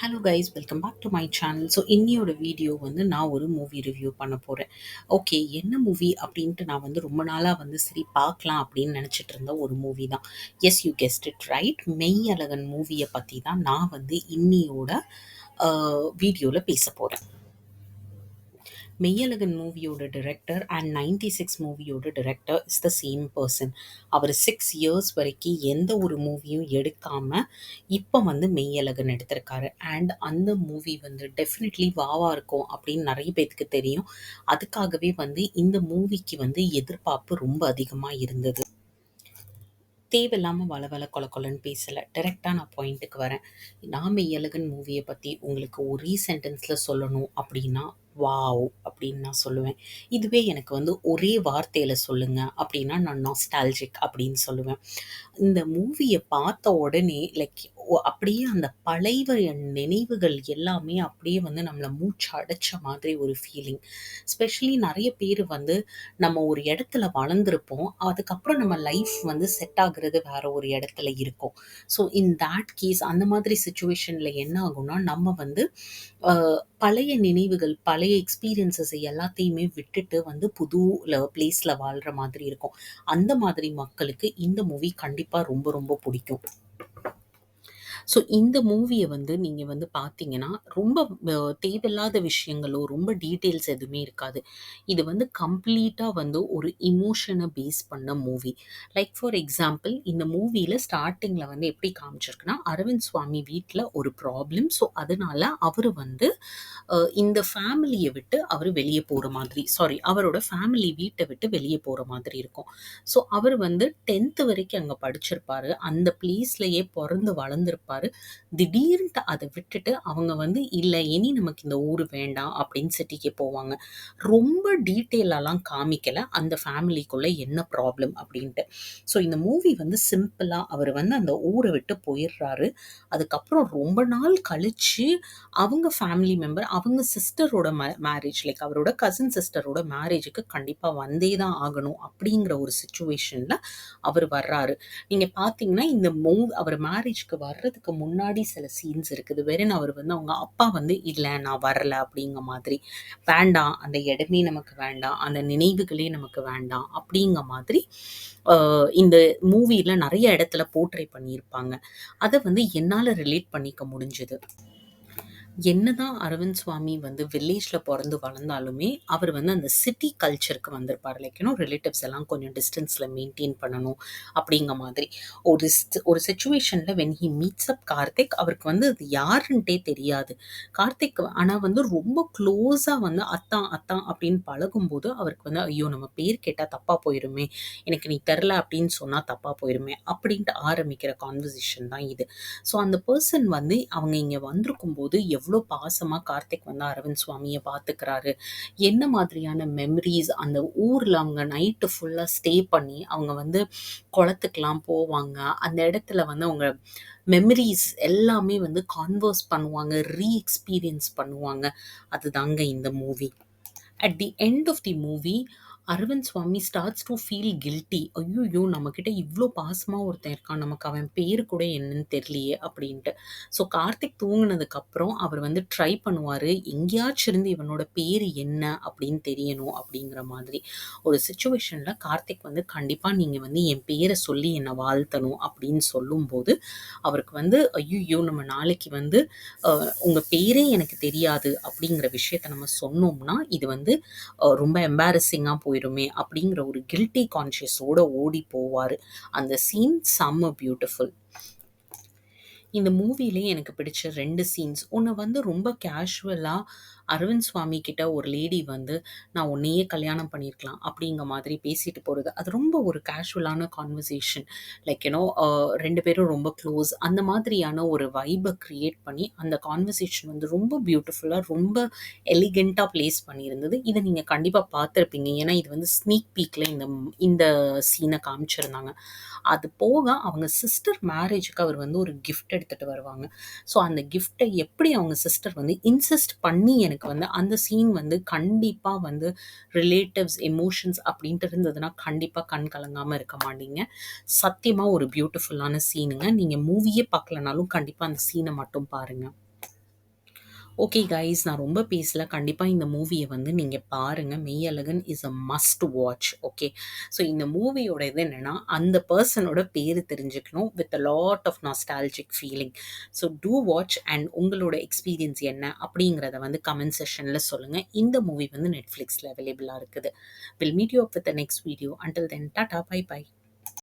Hello guys, welcome back to my channel. So இன்னியோட video வந்து நான் ஒரு மூவி ரிவ்யூ பண்ண போகிறேன். ஓகே, என்ன மூவி அப்படின்ட்டு நான் வந்து ரொம்ப நாளாக வந்து சரி பார்க்கலாம் அப்படின்னு நினச்சிட்டு இருந்த ஒரு மூவி தான். Yes, you guessed it right. Meiyazhagan மூவியை பற்றி தான் நான் வந்து இன்னியோட வீடியோவில் பேச போகிறேன். மெய்யழகன் மூவியோட டிரெக்டர் அண்ட் 96 மூவியோட director is the same person. அவர் 6 இயர்ஸ் வரைக்கும் எந்த ஒரு மூவியும் எடுக்காமல் இப்போ வந்து மெய்யழகன் எடுத்திருக்காரு. அண்ட் அந்த மூவி வந்து டெஃபினெட்லி வாவா இருக்கும் அப்படின்னு நிறைய பேத்துக்கு தெரியும். அதுக்காகவே வந்து இந்த மூவிக்கு வந்து எதிர்பார்ப்பு ரொம்ப அதிகமாக இருந்தது. தேவையில்லாமல் வள கொல கொலன்னு பேசலை, டைரெக்டாக நான் பாயிண்ட்டுக்கு வரேன். நான் மெய்யழகன் மூவியை பற்றி உங்களுக்கு ஒரே சென்டென்ஸில் சொல்லணும் அப்படின்னா வாவ் அப்படின்னு நான் சொல்லுவேன். இதுவே எனக்கு வந்து ஒரே வார்த்தையில் சொல்லுங்க அப்படின்னா நான் நாஸ்டால்ஜிக் அப்படின்னு சொல்லுவேன். இந்த மூவியை பார்த்த உடனே லைக் அப்படியே அந்த பழைய நினைவுகள் எல்லாமே அப்படியே வந்து நம்மளை மூச்சு அடைச்ச மாதிரி ஒரு ஃபீலிங். ஸ்பெஷலி நிறைய பேர் வந்து நம்ம ஒரு இடத்துல வளர்ந்துருப்போம், அதுக்கப்புறம் நம்ம லைஃப் வந்து செட் ஆகுறது வேற ஒரு இடத்துல இருக்கும். ஸோ இன் தேட் கேஸ் அந்த மாதிரி சுச்சுவேஷனில் என்ன ஆகும்னா நம்ம வந்து பழைய நினைவுகள், பழைய எக்ஸ்பீரியன்ஸஸ் எல்லாத்தையுமே விட்டுட்டு வந்து புது பிளேஸில் வாழ்கிற மாதிரி இருக்கும். அந்த மாதிரி மக்களுக்கு இந்த மூவி கண்டிப்பாக ரொம்ப ரொம்ப பிடிக்கும். ஸோ இந்த மூவியை வந்து நீங்கள் வந்து பார்த்தீங்கன்னா ரொம்ப தேவையில்லாத விஷயங்களோ ரொம்ப டீட்டெயில்ஸ் எதுவுமே இருக்காது. இது வந்து கம்ப்ளீட்டாக வந்து ஒரு இமோஷனை பேஸ் பண்ண மூவி. லைக் ஃபார் எக்ஸாம்பிள், இந்த மூவியில் ஸ்டார்டிங்கில் வந்து எப்படி காமிச்சிருக்குன்னா, அரவிந்த் சுவாமி வீட்டில் ஒரு ப்ராப்ளம். ஸோ அதனால அவர் வந்து இந்த ஃபேமிலியை விட்டு அவர் வெளியே போகிற மாதிரி, சாரி, அவரோட ஃபேமிலி வீட்டை விட்டு வெளியே போகிற மாதிரி இருக்கும். ஸோ அவர் வந்து 10th வரைக்கும் அங்கே படிச்சிருப்பாரு, அந்த பிளேஸ்லயே பிறந்து வளர்ந்துருப்பாரு. திடீர்னு அதை விட்டுட்டு அவங்க வந்து இல்லை இனி நமக்கு இந்த ஊர் வேண்டாம் அப்படின்னு சிட்டிக்கு போவாங்க. ரொம்ப டீட்டெயிலெல்லாம் காமிக்கல அந்த ஃபேமிலிக்குள்ள என்ன ப்ராப்ளம் அப்படின்ட்டு. ஸோ இந்த மூவி வந்து சிம்பிளாக அவர் வந்து அந்த ஊரை விட்டு போயிடுறாரு. அதுக்கப்புறம் ரொம்ப நாள் கழிச்சு அவங்க ஃபேமிலி மெம்பர், அவங்க சிஸ்டரோட மேரேஜ், லைக் அவரோட கசின் சிஸ்டரோட மேரேஜுக்கு கண்டிப்பாக வந்தே தான் ஆகணும் அப்படிங்கிற ஒரு சுச்சுவேஷனில் அவர் வர்றாரு. நீங்கள் பார்த்தீங்கன்னா இந்த அவர் மேரேஜ்க்கு வர்றதுக்கு முன்னாடி சில சீன்ஸ் இருக்குது. வெறும் அவர் வந்து அவங்க அப்பா வந்து இல்லை நான் வரல அப்படிங்கிற மாதிரி, வேண்டாம் அந்த இடமே நமக்கு வேண்டாம், அந்த நினைவுகளே நமக்கு வேண்டாம் அப்படிங்கிற மாதிரி இந்த மூவியில் நிறைய இடத்துல போர்ட்ரே பண்ணியிருப்பாங்க. அதை வந்து என்னால் ரிலேட் பண்ணிக்க முடிஞ்சுது. என்னதான் அரவிந்த் சுவாமி வந்து வில்லேஜ்ல பொறந்து வளர்ந்தாலுமே, அவர் வந்து அந்த சிட்டி கல்ச்சருக்கு வந்திருப்பாரு. லைக் ரிலேட்டிவ்ஸ் எல்லாம் கொஞ்சம் டிஸ்டன்ஸ்ல மெயின்டெயின் பண்ணணும் அப்படிங்கிற மாதிரி. ஒரு சிச்சுவேஷன்ல வென் ஹி மீட்ஸ் அப் கார்த்திக், அவருக்கு வந்து அது யாருன்ட்டே தெரியாது. கார்த்திக் ஆனா வந்து ரொம்ப க்ளோஸா வந்து அத்தான் அத்தான் அப்படின்னு பழகும்போது அவருக்கு வந்து ஐயோ நம்ம பேர் கேட்டா தப்பா போயிருமே, எனக்கு நீ தெரில அப்படின்னு சொன்னா தப்பா போயிருமே அப்படின்ட்டு ஆரம்பிக்கிற கான்வர்சேஷன் தான் இது. ஸோ அந்த பர்சன் வந்து அவங்க இங்க வந்திருக்கும் போது எவ்வளோ பாசமா கார்த்திக் வந்து அரவிந்த் சுவாமியை பார்த்துக்கிறாரு, என்ன மாதிரியான மெமரிஸ் அந்த ஊர்ல அவங்க நைட்டு ஃபுல்லா ஸ்டே பண்ணி அவங்க வந்து குளத்துக்குலாம் போவாங்க, அந்த இடத்துல வந்து அவங்க மெமரிஸ் எல்லாமே வந்து கான்வர்ஸ் பண்ணுவாங்க, எக்ஸ்பீரியன்ஸ் பண்ணுவாங்க. அதுதாங்க இந்த movie. At the end of the movie Arvind Swami starts to feel guilty. ஐயோ நம்மக்கிட்ட இவ்வளோ பாசமாக ஒருத்தன் இருக்கான், நமக்கு அவன் பேர் கூட என்னன்னு தெரியலையே அப்படின்ட்டு. ஸோ கார்த்திக் தூங்கினதுக்கப்புறம் அவர் வந்து ட்ரை பண்ணுவார், எங்கேயாச்சும் இருந்து இவனோட பேர் என்ன அப்படின்னு தெரியணும் அப்படிங்கிற மாதிரி. ஒரு சுச்சுவேஷனில் கார்த்திக் வந்து கண்டிப்பாக நீங்கள் வந்து என் பேரை சொல்லி என்னை வாழ்த்தணும் அப்படின்னு சொல்லும்போது அவருக்கு வந்து ஐயோ நம்ம நாளைக்கு வந்து உங்கள் பேரே எனக்கு தெரியாது அப்படிங்கிற விஷயத்த நம்ம சொன்னோம்னா இது வந்து ரொம்ப எம்பாரசிங்காக போயிருமே அப்படிங்கிற ஒரு கில்ட்டி கான்ஷியஸோட ஓடி போவார். அந்த சீன் செம்ம பியூட்டிஃபுல். இந்த மூவிலே எனக்கு பிடிச்ச 2 சீன்ஸ். ஒண்ணு வந்து ரொம்ப கேஷுவலா அரவிந்த் சுவாமி கிட்ட ஒரு லேடி வந்து, "நான் உன்னையே கல்யாணம் பண்ணியிருக்கலாம்" அப்படிங்கிற மாதிரி பேசிட்டு போறது. அது ரொம்ப ஒரு கேஷுவலான கான்வர்சேஷன். லைக் 2 பேரும் ரொம்ப க்ளோஸ். அந்த மாதிரியான ஒரு வைப கிரியேட் பண்ணி, அந்த கான்வர்சேஷன் வந்து ரொம்ப பியூட்டிஃபுல்லா, ரொம்ப எலிகன்ட்டா பிளேஸ் பண்ணியிருந்தது. இத நீங்க கண்டிப்பா பார்த்திருப்பீங்க. ஏன்னா, இது வந்து ஸ்னீக் பீக்ல இந்த சீன காமிச்சிருந்தாங்க. அது போக அவங்க சிஸ்டர் மேரேஜுக்கு அவர் வந்து ஒரு கிஃப்ட் எடுத்துட்டு வருவாங்க. ஸோ அந்த கிஃப்ட்டை எப்படி அவங்க சிஸ்டர் வந்து இன்சிஸ்ட் பண்ணி எனக்கு வந்து அந்த சீன் வந்து கண்டிப்பா வந்து ரிலேட்டிவ்ஸ் எமோஷன்ஸ் அப்படின்ட்டு இருந்ததுன்னா கண்டிப்பா கண் கலங்காம இருக்க மாட்டீங்க. சத்தியமா ஒரு பியூட்டிஃபுல்லான சீனுங்க. நீங்க மூவியே பார்க்கலனாலும் கண்டிப்பா அந்த சீனை மட்டும் பாருங்க. ஓகே கைஸ், நான் ரொம்ப பேசல. கண்டிப்பா இந்த மூவிய வந்து நீங்க பாருங்க. Meiyazhagan is a must watch. Okay. So இந்த மூவியோட இது என்னன்னா, அந்த பெர்சனோட பேரு தெரிஞ்சுக்கணும் with a lot of nostalgic feeling. So do watch and உங்களோட எக்ஸ்பீரியன்ஸ் என்ன அப்படிங்கிறத வந்து கமெண்ட் செக்ஷன்ல சொல்லுங்க. இந்த மூவி வந்து Netflixல அவைலபிளா இருக்குது. Will meet you up with the next video. Until then tata bye by.